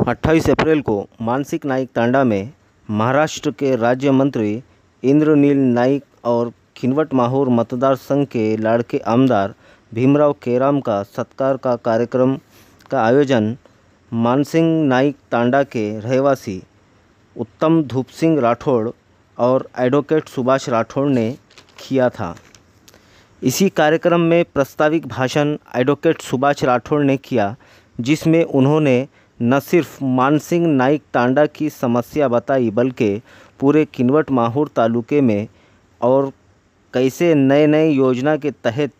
28 अप्रैल को मानसिक नाइक तांडा में महाराष्ट्र के राज्य मंत्री इंद्रनील नाईक और किनवट माहूर मतदार संघ के लाड़के आमदार भीमराव केराम का सत्कार का कार्यक्रम का आयोजन मानसिक नाइक तांडा के रहवासी उत्तम धूप सिंह राठौड़ और एडवोकेट सुभाष राठौड़ ने किया था। इसी कार्यक्रम में प्रस्ताविक भाषण एडवोकेट सुभाष राठौड़ ने किया, जिसमें उन्होंने न सिर्फ मानसिक नाइक तांडा की समस्या बताई बल्कि पूरे किनवट माहूर तालुके में और कैसे नए नए योजना के तहत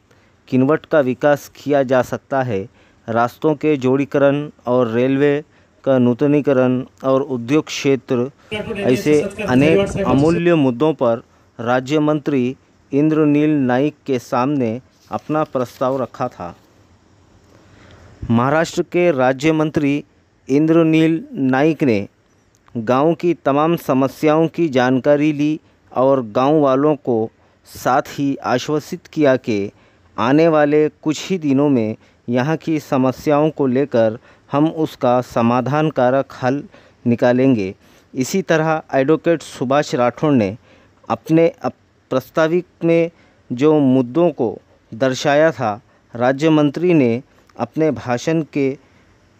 किनवट का विकास किया जा सकता है, रास्तों के जोड़ीकरण और रेलवे का नूतनीकरण और उद्योग क्षेत्र, ऐसे अनेक अमूल्य मुद्दों पर राज्य मंत्री इंद्रनील नाईक के सामने अपना प्रस्ताव रखा था। महाराष्ट्र के राज्य मंत्री इंद्रनील नाईक ने गांव की तमाम समस्याओं की जानकारी ली और गांव वालों को साथ ही आश्वसित किया कि आने वाले कुछ ही दिनों में यहां की समस्याओं को लेकर हम उसका समाधानकारक हल निकालेंगे। इसी तरह एडवोकेट सुभाष राठौड़ ने अपने प्रस्ताविक में जो मुद्दों को दर्शाया था, राज्य मंत्री ने अपने भाषण के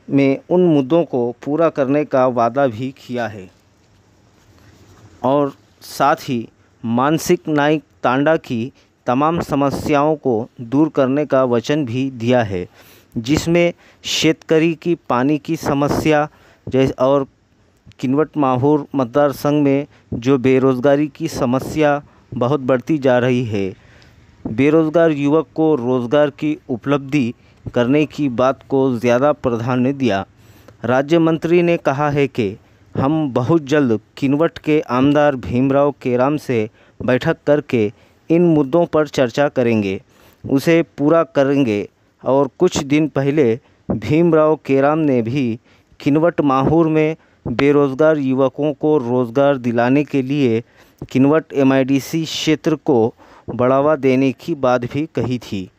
में उन मुद्दों को पूरा करने का वादा भी किया है और साथ ही मानसिक नाइक तांडा की तमाम समस्याओं को दूर करने का वचन भी दिया है, जिसमें शेतकरी की पानी की समस्या जैसे और किनवट माहूर मतदार संघ में जो बेरोज़गारी की समस्या बहुत बढ़ती जा रही है, बेरोज़गार युवक को रोज़गार की उपलब्धि करने की बात को ज़्यादा प्राधान्य दिया। राज्य मंत्री ने कहा है कि हम बहुत जल्द किनवट के आमदार भीमराव केराम से बैठक करके इन मुद्दों पर चर्चा करेंगे, उसे पूरा करेंगे। और कुछ दिन पहले भीमराव केराम ने भी किनवट माहूर में बेरोज़गार युवकों को रोज़गार दिलाने के लिए किनवट एमआईडीसी क्षेत्र को बढ़ावा देने की बात भी कही थी।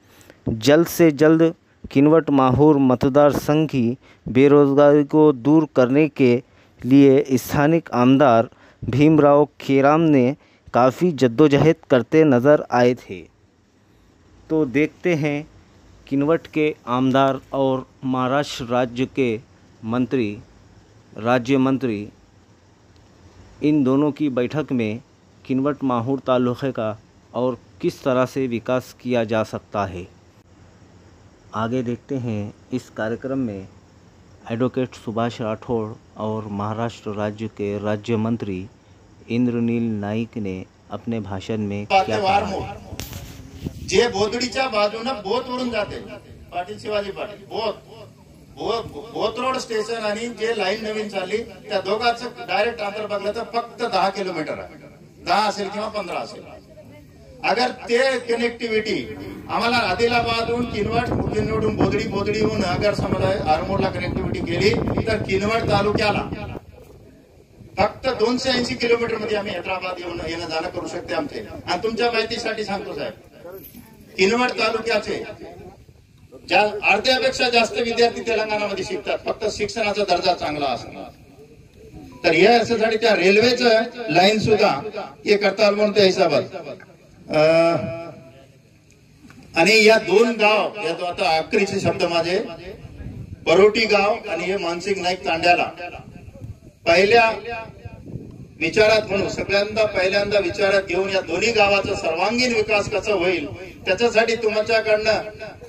जल्द से जल्द किनवट माहूर मतदार संघ की बेरोज़गारी को दूर करने के लिए स्थानिक आमदार भीमराव केराम ने काफ़ी जद्दोजहद करते नज़र आए थे। तो देखते हैं किनवट के आमदार और महाराष्ट्र राज्य के राज्य मंत्री इन दोनों की बैठक में किनवट माहूर तालुके का और किस तरह से विकास किया जा सकता है। आगे देखते हैं इस कार्यक्रम में एडवोकेट सुभाष राठौड़ और महाराष्ट्र राज्य के राज्य मंत्री इंद्रनील नाईक ने अपने भाषण में क्या कहा। जे बोदडीच्या बाजूने बोत वरून जाते पाटील शिवाजी पाटील बोत रोड स्टेशन आणि जे लाईन नवीन चालली त्या दोघांचं डायरेक्ट अंतर बघलं तर फक्त 10 किलोमीटर आहे, 10 असेल किंवा 15 असेल। अगर ते कनेक्टिव्हिटी आम्हाला आदिलाबादहून किनवटहून बोदडीहून अगर समजा आरमोरला कनेक्टिव्हिटी केली तर किनवट तालुक्याला फक्त 280 किलोमीटर मध्ये आम्ही हैदराबाद येणं जाणं करू शकते आमचे। आणि तुमच्या माहितीसाठी सांगतो साहेब, किनवट तालुक्याचे अर्ध्यापेक्षा जास्त विद्यार्थी तेलंगणामध्ये शिकतात, फक्त शिक्षणाचा दर्जा चांगला असणार तर यासाठी त्या रेल्वेचं लाईन सुद्धा हे करता म्हणून त्या हिसाबात आणि या दोन गाव आता आखरीचे शब्द माझे बरोटी गाव आणि हे मानसिक नाईक तांड्याला पहिल्या विचारात म्हणून पहिल्यांदा विचारात घेऊन या दोन्ही गावाचा सर्वांगीण विकास कसा होईल त्याच्यासाठी तुमच्याकडनं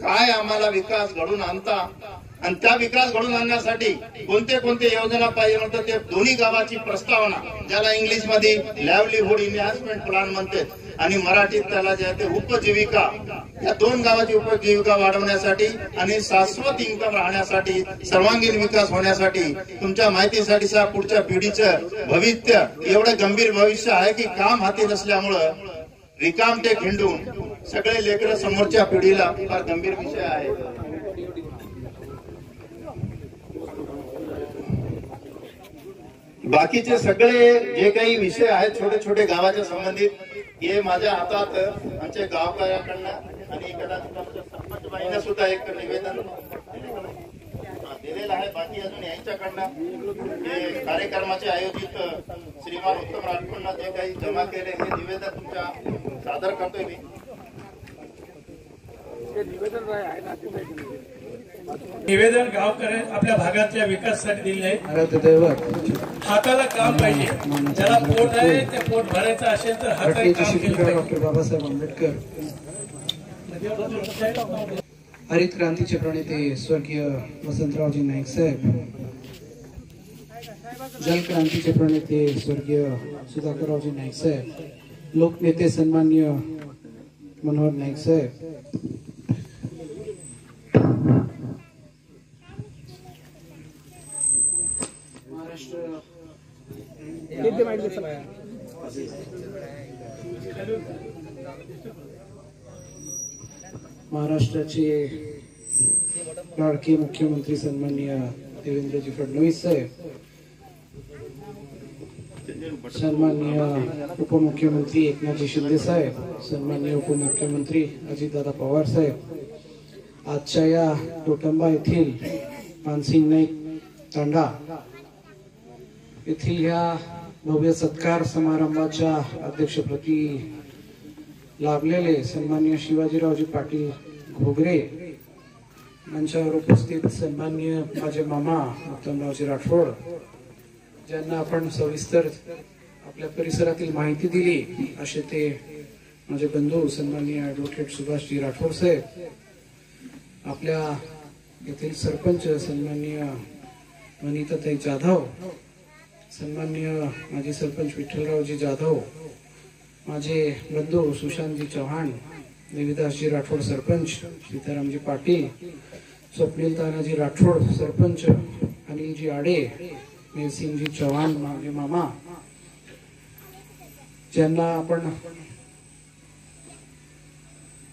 काय आम्हाला विकास घडून आणता आणि त्या विकास घडून आणण्यासाठी कोणते कोणते योजना पाहिजे म्हणतात ते दोन्ही गावाची प्रस्तावना, ज्याला इंग्लिश मध्ये लाईव्हलीहूड एनहान्समेंट प्लॅन म्हणतात आणि मराठीत त्याला जे आहे ते उपजीविका, या दोन गावाची उपजीविका वाढवण्यासाठी आणि शाश्वत इन्कम राहण्यासाठी सर्वांगीण विकास होण्यासाठी तुमच्या माहितीसाठी पुढच्या पिढीचं भविष्य एवढं गंभीर भविष्य आहे की काम हाती नसल्यामुळं रिकामटे खिंडून सगळे लेकरं समोरच्या पिढीला फार गंभीर विषय आहे। बाकीचे सगळे जे काही विषय आहेत छोटे छोटे गावाच्या संबंधित हे माझ्या हातात आमच्या गावकऱ्यांकडनं आणि कदाचित सरपंच बाईंना सुद्धा एक निवेदन दिलेलं झालेला आहे. बाकी अजून यांच्याकडनं हे कार्यक्रमाचे आयोजित श्रीमान उत्तम राठोडनं जे काही जमा केले हे निवेदन तुमच्या सादर करतोय मी. निवेदन गावकऱ्या आपल्या भागातल्या विकासासाठी दिले हाताला काम पाहिजे. ज्याला पोट आहे ते पोट भरायचं असेल तर हाताने काम केलं पाहिजे. डॉक्टर बाबासाहेब आंबेडकर हरित क्रांतीचे प्रणेते स्वर्गीय वसंतरावजी नाईक साहेब, जल क्रांतीचे प्रणेते स्वर्गीय सुधाकररावजी नाईक साहेब, लोकनेते सन्माननीय मनोहर नाईक साहेब, महाराष्ट्राचे लाडके मुख्यमंत्री सन्माननीय देवेंद्रजी फडणवीस साहेब, सन्माननीय उपमुख्यमंत्री एकनाथजी शिंदे साहेब, सन्माननीय उपमुख्यमंत्री अजितदादा पवार साहेब, आजच्या या टोटंबा येथील मानसिंग नाईक तांडा येथील या भव्य सत्कार समारंभाच्या अध्यक्षपदी लाभलेले सन्माननीय शिवाजीरावजी पाटील घोगरे, मंचावर उपस्थित सन्माननीय माझे मामा उत्तमरावजी राठोड, ज्यांना आपण सविस्तर आपल्या परिसरातील माहिती दिली, असे ते माझे बंधू सन्माननीय ॲडव्होकेट सुभाषजी राठोड साहेब, आपल्या येथील सरपंच सन्माननीय वनिताताई जाधव, सन्माननीय माजी सरपंच विठ्ठलरावजी जाधव, माझे बंधू सुशांतजी चव्हाण, देवीदासजी राठोड सरपंच, सीतारामजी पाटील, स्वप्नील तानाजी राठोड सरपंच, अनिलजी आडे, मेलसिंगजी चव्हाण माझे मामा, ज्यांना आपण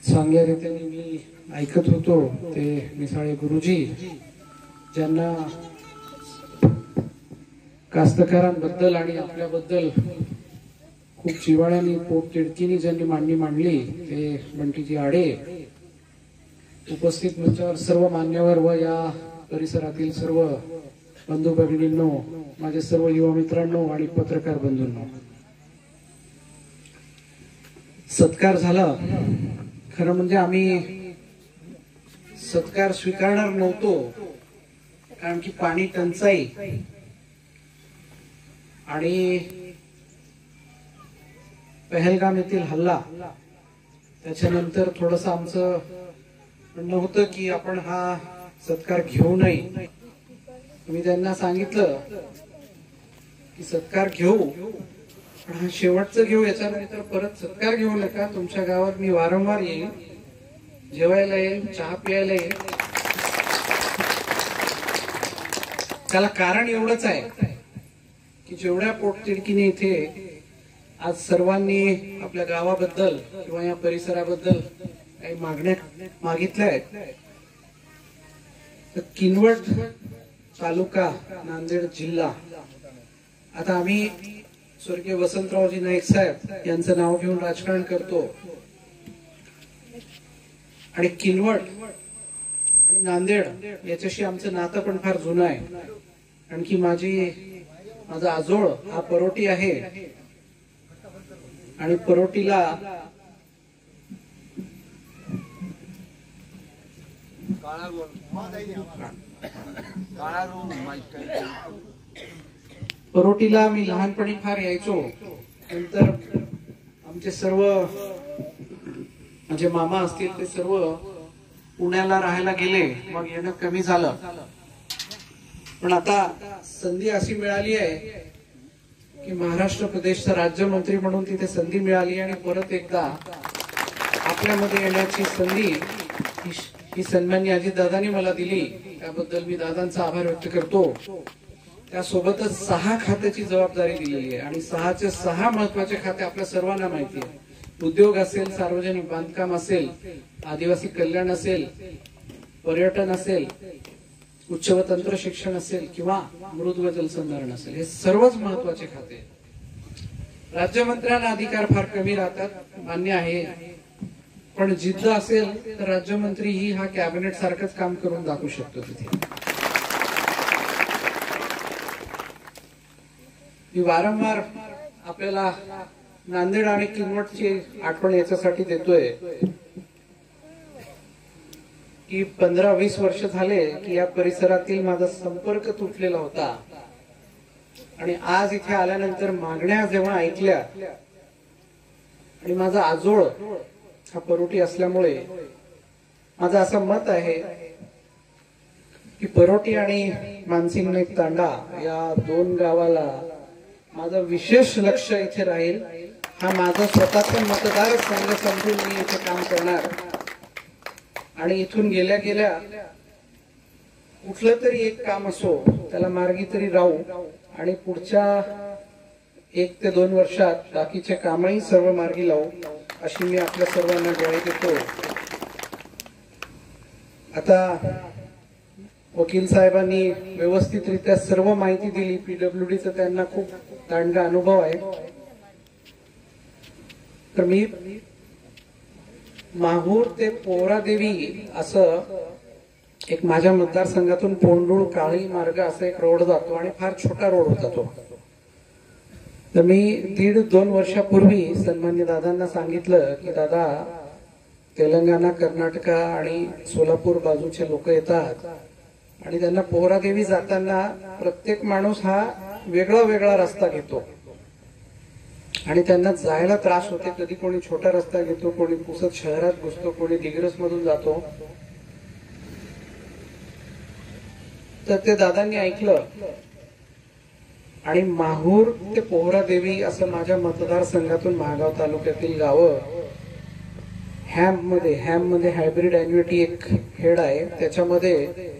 चांगल्या रीतीने मी ऐकत होतो, ते मिसाळे गुरुजी, ज्यांना कास्तकारांबद्दल आणि आपल्याबद्दल खूप जिव्हाळ्याने पोट तिडकीने ज्यांनी मांडणी मांडली, ते बंटीजी आडे, उपस्थित मंचावर सर्व मान्यवर व या परिसरातील सर्व बंधू भगिनींनो, माझे सर्व युवा मित्रांनो आणि पत्रकार बंधूंनो, सत्कार झाला. खरं म्हणजे आम्ही सत्कार स्वीकारणार नव्हतो, कारण की पाणी टंचाई आणि पहलगाम येथील हल्ला, त्याच्यानंतर थोडस आमचं म्हणणं होतं की आपण हा सत्कार घेऊ नये. मी त्यांना सांगितलं की सत्कार घेऊ, पण हा शेवटचं घेऊ, याच्यानंतर परत सत्कार घेऊ नका. तुमच्या गावात मी वारंवार येईल, जेवायला येईल, चहा प्यायला येईल. त्याला कारण एवढंच आहे की जेवढ्या पोटतिडकीने इथे आज सर्वांनी आपल्या गावाबद्दल किंवा या परिसराबद्दल काही मागण्या मागितल्या आहेत, तर किनवट तालुका, नांदेड जिल्हा, आता आम्ही स्वर्गीय वसंतरावजी नाईक साहेब यांचं नाव घेऊन राजकारण करतो, आणि किनवट आणि नांदेड याच्याशी आमचं नातं पण फार जुनं आहे. आणखी माझा आजोळ हा परोटी आहे, आणि परोटीला मी लहानपणी फार यायचो. नंतर आमचे सर्व माझे मामा असतील ते सर्व पुण्याला राहायला गेले, मग येणं कमी झालं. पण आता संधी अशी मिळाली आहे की महाराष्ट्र प्रदेशचा राज्यमंत्री म्हणून तिथे संधी मिळाली, आणि परत एकदा आपल्यामध्ये येण्याची संधी ही सन्माननीय अजितदादांनी मला दिली. त्याबद्दल मी दादांचा आभार व्यक्त करतो. त्यासोबतच 6 खात्याची जबाबदारी दिलेली आहे, आणि 6चे 6 महत्वाचे खाते आपल्या सर्वांना माहिती आहे. उद्योग असेल, सार्वजनिक बांधकाम असेल, आदिवासी कल्याण असेल, पर्यटन असेल, उच्च व तंत्र शिक्षण असेल, किंवा मृद व जलसंधारण असेल, हे सर्वच महत्वाचे खाते. राज्यमंत्र्यांना अधिकार फार कमी राहतात, मान्य आहे, पण जिद्द असेल तर राज्यमंत्री ही हा कॅबिनेट सारखंच काम करून दाखवू शकतो तिथे. मी वारंवार आपल्याला नांदेड आणि किनवटची आठवण याच्यासाठी देतोय की 15-20 वर्ष झाले की या परिसरातील माझा संपर्क तुटलेला होता आणि आज इथे आल्यानंतर मागण्या जेव्हा ऐकल्या आणि माझा आजोळ हा परोटी असल्यामुळे माझं असं मत आहे की परोटी आणि मानसिंग नाईक तांडा या दोन गावाला माझं विशेष लक्ष इथे राहील. हा माझा स्वतःचा मतदार संघ समजून मी इथे काम करणार आणि इथून गेल्या गेल्या कुठलं तरी एक काम असो त्याला मार्गी तरी राहू आणि पुढच्या 1 ते 2 वर्षात बाकीचे कामही सर्व मार्गी लावू अशी मी आपल्या सर्वांना ग्वाही देतो. आता वकील साहेबांनी व्यवस्थितरित्या सर्व माहिती दिली. पीडब्ल्यूडीचा त्यांना खूप दांडगा अनुभव आहे. तर मी माहूर ते पोहरादेवी असं एक माझ्या मतदारसंघातून पोंडूळ काळी मार्ग असा एक रोड जातो आणि फार छोटा रोड होता तो. तर मी 1.5-2 वर्षापूर्वी सन्मान्य दादांना सांगितलं की दादा तेलंगणा, कर्नाटका आणि सोलापूर बाजूचे लोक येतात आणि त्यांना पोहरादेवी जाताना प्रत्येक माणूस हा वेगळा वेगळा रस्ता घेतो आणि त्यांना जायला त्रास होते. कधी कोणी छोटा रस्ता घेतो, कोणी पुसत शहरात घुसतो, कोणी दिग्रस मधून जातो. तर ते दादांनी ऐकलं आणि माहूर ते पोहरादेवी असं माझ्या मतदारसंघातून महागाव तालुक्यातील गावं हॅम मध्ये हायब्रिड अॅन्युइटी एक हेड आहे. त्याच्यामध्ये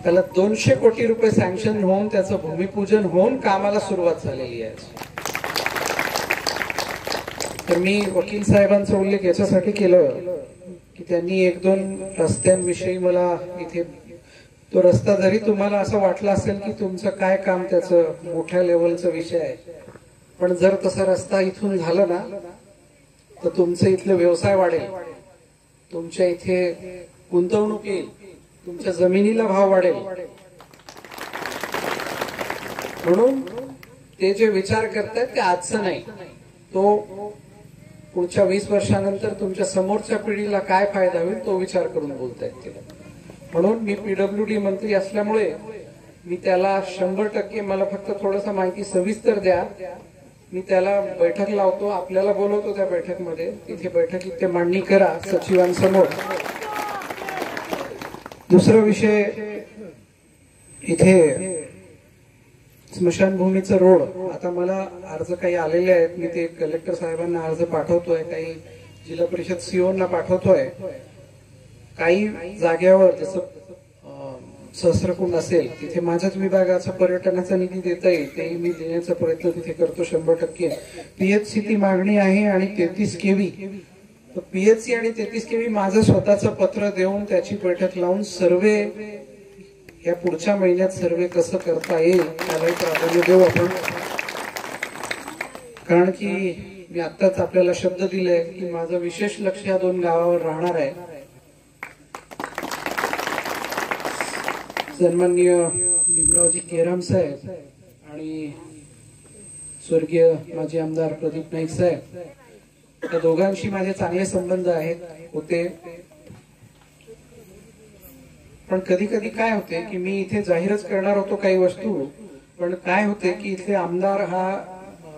त्याला 200 कोटी रुपये सँक्शन होऊन त्याचं भूमिपूजन होऊन कामाला सुरुवात झालेली आहे. तर मी वकील साहेबांचा उल्लेख याच्यासाठी केलं की त्यांनी 1-2 रस्त्यांविषयी मला इथे तो रस्ता जरी तुम्हाला असं वाटलं असेल की तुमचं काय काम त्याचं मोठ्या लेवलचा विषय आहे, पण जर तसा रस्ता इथून झाला ना तर तुमचं इथलं व्यवसाय वाढेल, तुमच्या इथे गुंतवणूक येईल, तुमच्या जमिनीला भाव वाढेल. म्हणून ते जे विचार करतायत ते आजचं नाही, तो पुढच्या 20 वर्षानंतर तुमच्या समोरच्या पिढीला काय फायदा होईल तो विचार करून बोलतायत ते. म्हणून मी पीडब्ल्यूडी मंत्री असल्यामुळे मी त्याला 100% मला फक्त थोडस माहिती सविस्तर द्या, मी त्याला बैठक लावतो, आपल्याला बोलवतो त्या बैठकमध्ये. तिथे बैठकीत ते मांडणी करा सचिवांसमोर. दुसरा विषय इथे स्मशानभूमीचा रोड. आता मला अर्ज काही आलेले आहेत, मी ते कलेक्टर साहेबांना अर्ज पाठवतोय, काही जिल्हा परिषद सीओना पाठवतोय. काही जागेवर जसं सहस्रकुंड असेल तिथे माझ्याच विभागाचा पर्यटनाचा निधी देता येईल, तेही मी देण्याचा प्रयत्न तिथे करतो 100%. पीएचसी ती मागणी आहे आणि 33 केवी. तर पीएचसी आणि 33 केवी माझं स्वतःचं पत्र देऊन त्याची बैठक लावून सर्वे या पुढच्या महिन्यात सर्वे कसं करता येईल त्यालाही प्राधान्य देऊ आपण. कारण की मी आत्ताच आपल्याला शब्द दिलाय की माझं विशेष लक्ष या 2 गावावर राहणार आहे. सन्माननीय भीमरावजी केराम साहेब आणि स्वर्गीय माजी आमदार प्रदीप नाईक साहेब, त्या दोघांशी माझे चांगले संबंध होते. पण कधी कधी काय होते की मी इथे जाहीरच करणार होतो काही वस्तू, पण काय होते की इथले आमदार हा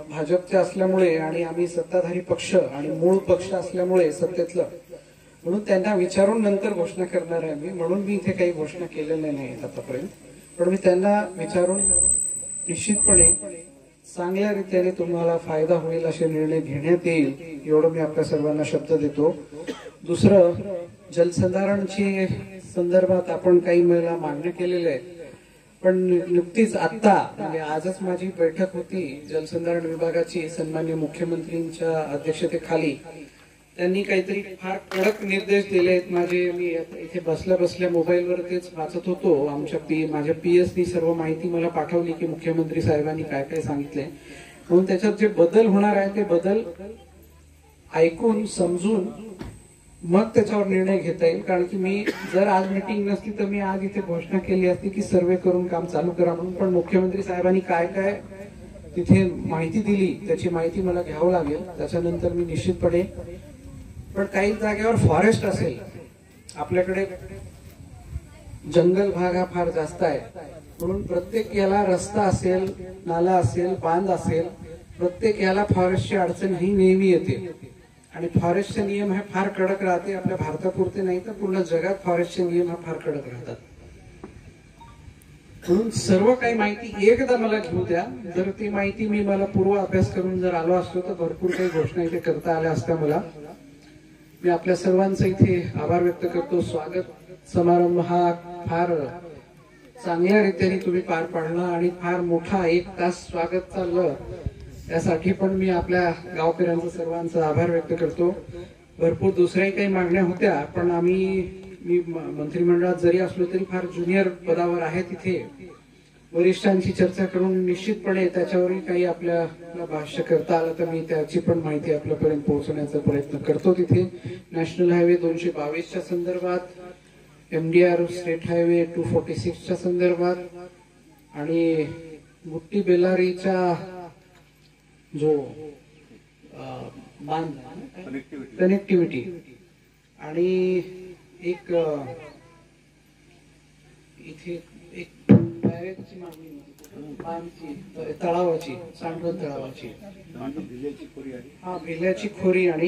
भाजपचे असल्यामुळे आणि आम्ही सत्ताधारी पक्ष आणि मूळ पक्ष असल्यामुळे सत्तेतलं, म्हणून त्यांना विचारून नंतर घोषणा करणार आहे मी. म्हणून मी इथे काही घोषणा केलेल्या नाहीत आतापर्यंत, पण मी त्यांना विचारून निश्चितपणे चांगल्या रीतीने तुम्हाला फायदा होईल असे निर्णय घेण्यात येईल, एवढं मी आपल्या सर्वांना शब्द देतो. दुसरं, जलसंधारणची संदर्भात आपण काही महिला मागण्या केलेल्या आहेत, पण नुकतीच आता म्हणजे आजच माझी बैठक होती जलसंधारण विभागाची सन्माननीय मुख्यमंत्रींच्या अध्यक्षतेखाली. त्यांनी काहीतरी फार कडक निर्देश दिले आहेत माझे. मी इथे बसल्या बसल्या मोबाईलवर तेच वाचत होतो. माझ्या पीएसनी सर्व माहिती मला पाठवली की मुख्यमंत्री साहेबांनी काय काय सांगितले. म्हणून त्याच्यात जे बदल होणार आहे ते बदल ऐकून समजून मग त्याच्यावर निर्णय घेता येईल. कारण की मी जर आज मीटिंग नसती तर मी आज इथे घोषणा केली असती की सर्वे करून काम चालू करा म्हणून. पण मुख्यमंत्री साहेबांनी काय काय तिथे माहिती दिली त्याची माहिती मला घ्यावं लागेल, त्याच्यानंतर मी निश्चितपणे. पण काही जागेवर फॉरेस्ट असेल, आपल्याकडे जंगल भाग हा फार जास्त आहे, म्हणून प्रत्येक याला रस्ता असेल, नाला असेल, बांध असेल, प्रत्येक याला फॉरेस्टची अडचण ही नेहमी येते. आणि फॉरेस्टचे नियम हे फार कडक राहते. आपल्या भारतापुरते नाही तर पूर्ण जगात फॉरेस्टचे नियम हा फार कडक राहतात. म्हणून सर्व काही माहिती एकदा मला घेऊ द्या. जर ती माहिती मला पूर्व अभ्यास करून जर आलो असतो तर भरपूर काही घोषणा इथे करता आल्या असत्या मला. मी आपल्या सर्वांचा इथे आभार व्यक्त करतो. स्वागत समारंभ हा फार चांगल्या रीतीने तुम्ही पार पाडला आणि फार मोठा 1 तास स्वागत चाललं, त्यासाठी पण मी आपल्या गावकऱ्यांचा सर्वांचा आभार व्यक्त करतो. भरपूर दुसऱ्याही काही मागण्या होत्या, पण मी मंत्रिमंडळात जरी असलो तरी फार ज्युनियर पदावर आहे. तिथे वरिष्ठांची चर्चा करून निश्चितपणे त्याच्यावरही काही आपल्याला भाष्य करता आलं तर मी त्याची पण माहिती आपल्यापर्यंत पोहोचवण्याचा प्रयत्न करतो. तिथे नॅशनल हायवे 222च्या संदर्भात, MDR स्टेट हायवे 246च्या संदर्भात आणि मुट्टी बेलारीचा जो बांध कनेक्टिव्हिटी आणि एक इथे एक बॅरेजची मागणी, तळावाची, सांडवण तळावाची, हा भिल्याची खोरी आणि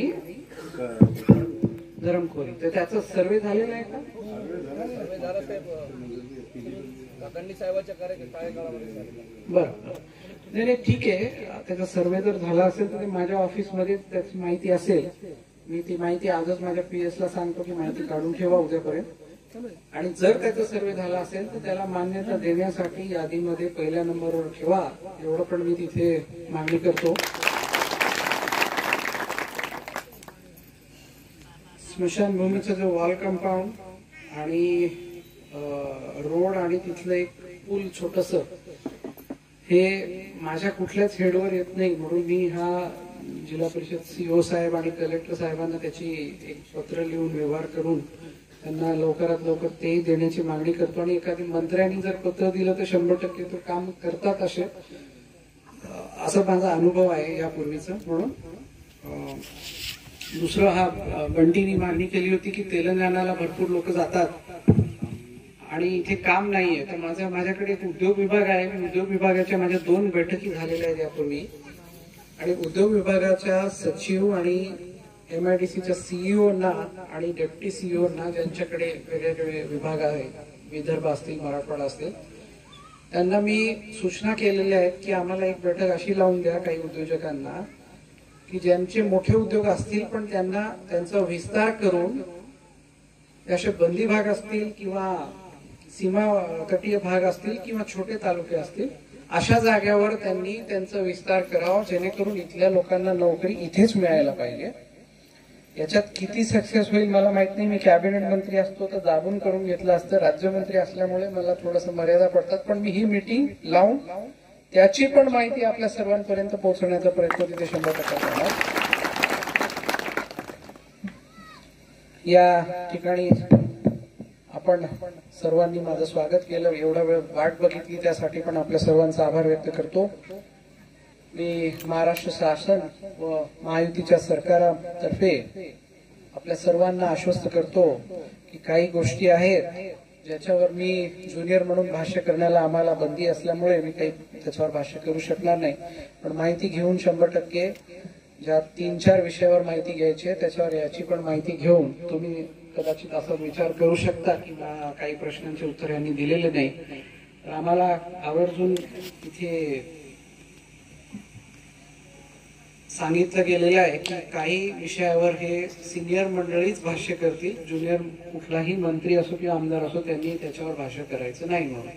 गरमखोरी, तर त्याचा सर्वे झालेला आहे का? बरं, नाही ठीक आहे. त्याचा सर्वे जर झाला असेल तर माझ्या ऑफिसमध्ये त्याची माहिती असेल. मी ती माहिती आजच माझ्या PS ला सांगतो की माहिती काढून ठेवा उद्यापर्यंत. आणि जर त्याचा सर्वे झाला असेल तर त्याला मान्यता देण्यासाठी यादीमध्ये पहिल्या नंबरवर ठेवा, एवढं पण मी तिथे मागणी करतो. स्मशानभूमीचं जो वॉल कंपाऊंड आणि रोड आणि तिथलं एक पूल छोटस, हे माझ्या कुठल्याच हेडवर येत नाही, म्हणून मी हा जिल्हा परिषद CO साहेब आणि कलेक्टर साहेबांना त्याची एक पत्र लिहून व्यवहार करून त्यांना लवकरात लवकर ते देण्याची मागणी करतो. आणि एखाद्या मंत्र्यांनी जर पत्र दिलं तर 100% तो काम करतात असा माझा अनुभव आहे यापूर्वीचा. म्हणून दुसरं, हा बंटीनी मागणी केली होती की तेलंगणाला भरपूर लोक जातात आणि इथे काम नाहीये, तर माझ्याकडे एक उद्योग विभाग आहे. उद्योग विभागाच्या माझ्या 2 बैठकी झालेल्या आहेत यापूर्वी, आणि उद्योग विभागाच्या सचिव आणि MIDCच्या CEO ना आणि डेप्युटी CEO ना, ज्यांच्याकडे वेगवेगळे विभाग आहेत, विदर्भ असतील, मराठवाडा असतील, त्यांना मी सूचना केलेल्या आहेत की आम्हाला एक बैठक अशी लावून द्या काही उद्योजकांना की ज्यांचे मोठे उद्योग असतील पण त्यांना त्यांचा विस्तार करून असे बंदी भाग असतील किंवा सीमा तटीय भाग असतील किंवा छोटे तालुके असतील, अशा जाग्यावर त्यांनी त्यांचा विस्तार करावा, जेणेकरून इथल्या लोकांना नोकरी इथेच मिळायला पाहिजे. याच्यात किती सक्सेस होईल मला माहित नाही. मी कॅबिनेट मंत्री असतो तर दाबून करून घेतलं असतं. राज्यमंत्री असल्यामुळे मला थोडंसं मर्यादा पडतात, पण मी ही मीटिंग लावून त्याची पण माहिती आपल्या सर्वांपर्यंत पोहोचवण्याचा प्रयत्न तिथे 100% करणार. या ठिकाणी आपण सर्वांनी माझं स्वागत केलं, एवढा वेळ वाट बघितली त्यासाठी पण आपल्या सर्वांचा आभार व्यक्त करतो. मी महाराष्ट्र शासन व महायुतीच्या सरकारातर्फे आपल्या सर्वांना आश्वस्त करतो की काही गोष्टी आहेत ज्याच्यावर मी ज्युनियर म्हणून भाष्य करण्याला आम्हाला बंदी असल्यामुळे मी काही त्याच्यावर भाष्य करू शकणार नाही, पण माहिती घेऊन 100% ज्या 3-4 विषयावर माहिती घ्यायची आहे त्याच्यावर याची पण माहिती घेऊन तुम्ही कदाचित असा विचार करू शकता की काही प्रश्नांचे उत्तर यांनी दिलेले नाही. तर आम्हाला आवर्जून इथे सांगितलं गेलेलं आहे की काही विषयावर हे सिनियर मंडळीच भाष्य करतील, ज्युनियर कुठलाही मंत्री असो किंवा आमदार असो त्यांनी त्याच्यावर भाष्य करायचं नाही म्हणून.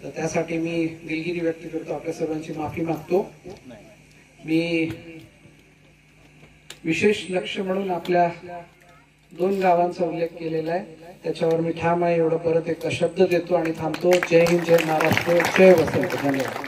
तर त्यासाठी मी दिलगिरी व्यक्त करतो, आपल्या सर्वांची माफी मागतो. मी विशेष लक्ष म्हणून आपल्या 2 गावांचा उल्लेख केलेला आहे, त्याच्यावर मी ठाम आहे एवढं परत एकदा शब्द देतो आणि थांबतो. जय हिंद, जय महाराष्ट्र, जय वसंत. धन्यवाद.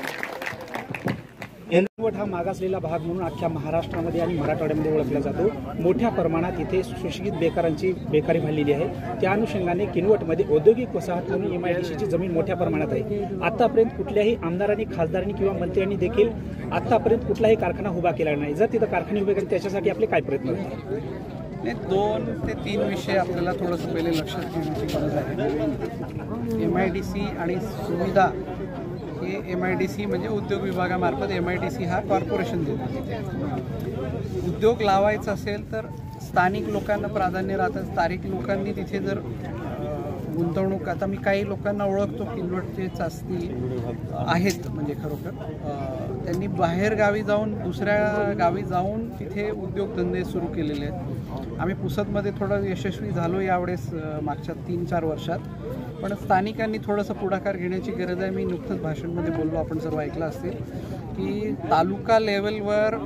किनवट हा मागासलेला भाग म्हणून अख्ख्या महाराष्ट्रामध्ये आणि मराठवाड्यामध्ये ओळखला जातो. मोठ्या प्रमाणात इथे सुशिक्षित बेकारांची बेकारी वाढलेली आहे. त्या अनुषंगाने किनवटमध्ये औद्योगिक वसाहत म्हणून MIDCची जमीन मोठ्या प्रमाणात आहे. आतापर्यंत कुठल्याही आमदारांनी, खासदारांनी किंवा मंत्र्यांनी देखील आतापर्यंत कुठलाही कारखाना उभा केला नाही. जर तिथं कारखाने उभे केले त्याच्यासाठी आपले काय प्रयत्न होतात? 2 ते 3 विषय आपल्याला थोडंसं पहिले लक्षात घेण्याची गरज आहे. MIDC आणि सुविधा हे MIDC म्हणजे उद्योग विभागामार्फत MIDC हा कॉर्पोरेशन देतो. उद्योग लावायचा असेल तर स्थानिक लोकांना प्राधान्य राहतं. स्थानिक लोकांनी तिथे जर गुंतवणूक, आता मी काही लोकांना ओळखतो किनवटचे चाचणी आहेत म्हणजे खरोखर त्यांनी बाहेर गावी जाऊन, दुसऱ्या गावी जाऊन तिथे उद्योगधंदे सुरू केलेले आहेत. आम्ही पुसदमध्ये थोडं यशस्वी झालो यावेळेस मागच्या 3-4 वर्षात, पण स्थानिकांनी थोडंसं पुढाकार घेण्याची गरज आहे. मी नुकतंच भाषणमध्ये बोललो, आपण सर्व ऐकलं असेल की तालुका लेवलवर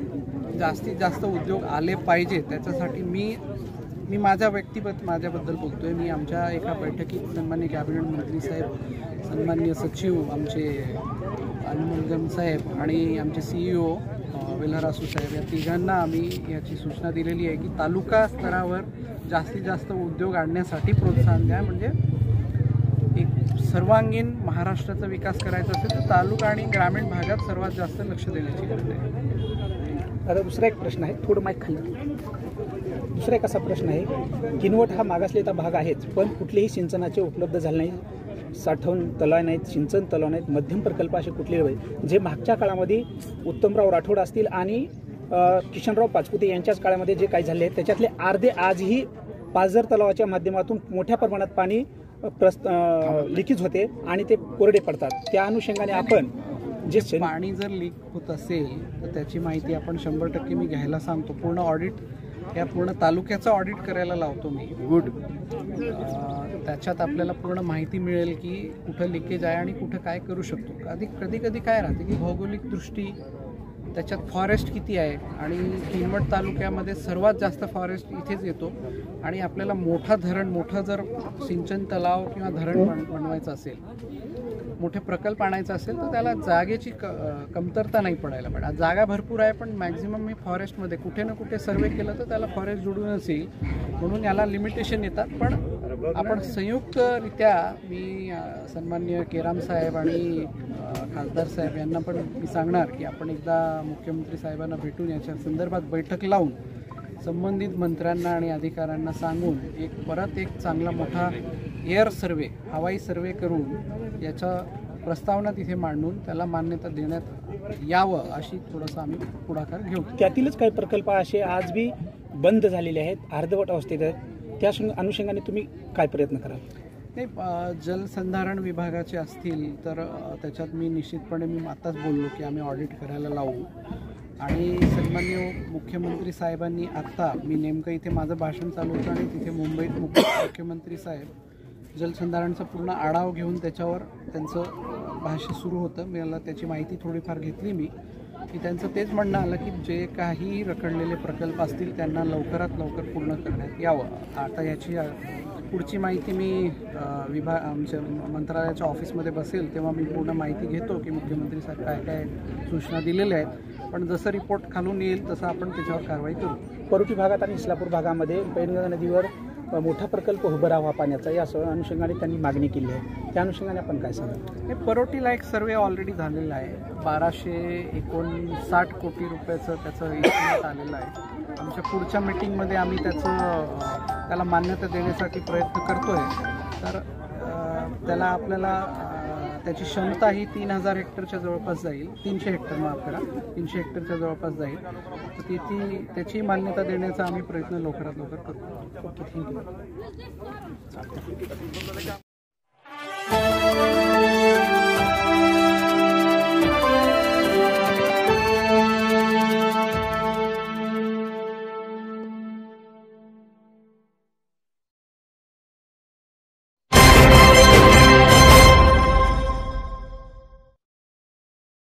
जास्तीत जास्त उद्योग आले पाहिजे. त्याच्यासाठी मी माझ्याबद्दल बोलतोय. मी आमच्या एका बैठकीत सन्मान्य कॅबिनेट मंत्री साहेब, सन्मान्य सचिव आमचे अनमोल साहेब आणि आमचे CEO वेल्हारासू साहेब या तिघांना आम्ही याची सूचना दिलेली आहे की तालुका स्तरावर जास्तीत जास्त उद्योग आणण्यासाठी प्रोत्साहन द्या. म्हणजे एक सर्वांगीण महाराष्ट्राचा विकास करायचा असेल तर तालुका आणि ग्रामीण भागात सर्वात जास्त लक्ष देण्याची गरज आहे. आता दुसरा एक प्रश्न आहे, थोडं माईक खाली. दुसरा एक असा प्रश्न आहे, किनवट हा मागासलेला भाग आहेच, पण कुठलेही सिंचनाचे उपलब्ध झाले नाही. साठवण तलाव नाहीत, सिंचन तलाव नाहीत, मध्यम प्रकल्प असे कुठले जे मागच्या काळामध्ये उत्तमराव राठोड असतील आणि किशनराव पाचपुते यांच्याच काळामध्ये जे काही झाले त्याच्यातले अर्धे आजही पाझर तलावाच्या माध्यमातून मोठ्या प्रमाणात पाणी लिकेज होते आणि ते कोरडे पडतात. त्या अनुषंगाने आपण जे पाणी जर लीक होत असेल तर त्याची माहिती आपण 100% मी घ्यायला सांगतो. पूर्ण ऑडिट, या पूर्ण तालुक्याचं ऑडिट करायला लावतो मी. गुड. त्याच्यात आपल्याला पूर्ण माहिती मिळेल की कुठं लिकेज आहे आणि कुठं काय करू शकतो. कधी कधी काय राहते की भौगोलिक दृष्टी, त्याच्यात फॉरेस्ट किती आहे आणि किनवट तालुक्यामध्ये सर्वात जास्त फॉरेस्ट इथेच येतो आणि आपल्याला मोठं जर सिंचन तलाव किंवा धरण बनवायचं असेल, मोठे प्रकल्प आणायचा असेल तर त्याला जागेची कमतरता नाही पडायला पाहिजे. जागा भरपूर आहे पण मॅक्झिमम मी फॉरेस्टमध्ये कुठे ना कुठे सर्वे केलं तर त्याला फॉरेस्ट जोडूनच येईल, म्हणून याला लिमिटेशन येतात. पण आपण संयुक्तरित्या मी सन्माननीय केराम साहेब आणि खासदार साहेब यांना पण मी सांगणार की आपण एकदा मुख्यमंत्री साहेबांना भेटून याच्या संदर्भात बैठक लावून संबंधित मंत्र्यांना आणि अधिकाऱ्यांना सांगून परत एक चांगला मोठा एअर सर्वे, हवाई सर्वे करून याचा प्रस्तावना तिथे मांडून त्याला मान्यता देण्यात यावं अशी थोडंसं आम्ही पुढाकार घेऊ. त्यातीलच काही प्रकल्प असे आज बी बंद झालेले आहेत, अर्धवट अवस्थेत आहेत. त्या अनुषंगाने तुम्ही काय प्रयत्न कराल? नाही, जलसंधारण विभागाचे असतील तर त्याच्यात मी निश्चितपणे मी आताच बोललो की आम्ही ऑडिट करायला लावू. आणि सन्माननीय मुख्यमंत्री साहेबांनी आत्ता, मी नेमकं इथे माझं भाषण चालू होतं आणि तिथे मुंबईत मुख्यमंत्री साहेब जलसंधारणचा पूर्ण आढावा घेऊन त्याच्यावर त्यांचं भाष्य सुरू होतं. मला त्याची माहिती थोडीफार घेतली मी की त्यांचं तेच म्हणणं आलं की जे काही रखडलेले प्रकल्प असतील त्यांना लवकरात लवकर पूर्ण करण्यात यावं. आता याची पुढची माहिती मी आमच्या मंत्रालयाच्या ऑफिसमध्ये बसेल तेव्हा मी पूर्ण माहिती घेतो की मुख्यमंत्री साहेब काय काय सूचना दिलेल्या आहेत. पण जसं रिपोर्ट खालून येईल तसं आपण त्याच्यावर कारवाई करू. परोटी भागात आणि इस्लापूर भागामध्ये पैनगंगा नदीवर मोठा प्रकल्प उभं राहावा पाण्याचा, या अनुषंगाने त्यांनी मागणी केली आहे. त्या अनुषंगाने आपण काय सांगाल? हे परोटीला एक सर्वे ऑलरेडी झालेला आहे. 1259 कोटी रुपयाचं त्याचं इस्टिमेट आलेलं आहे. आमच्या पुढच्या मीटिंगमध्ये आम्ही त्याला मान्यता देण्यासाठी प्रयत्न करतो आहे. तर त्याला आपल्याला त्याची क्षमता ही 3000 हेक्टरच्या जवळपास जाईल. 300 हेक्टर माफ करा, 300 हेक्टरच्या जवळपास जाईल. तर त्याची मान्यता देण्याचा आम्ही प्रयत्न लवकरात लवकर करू. Okay, thank you.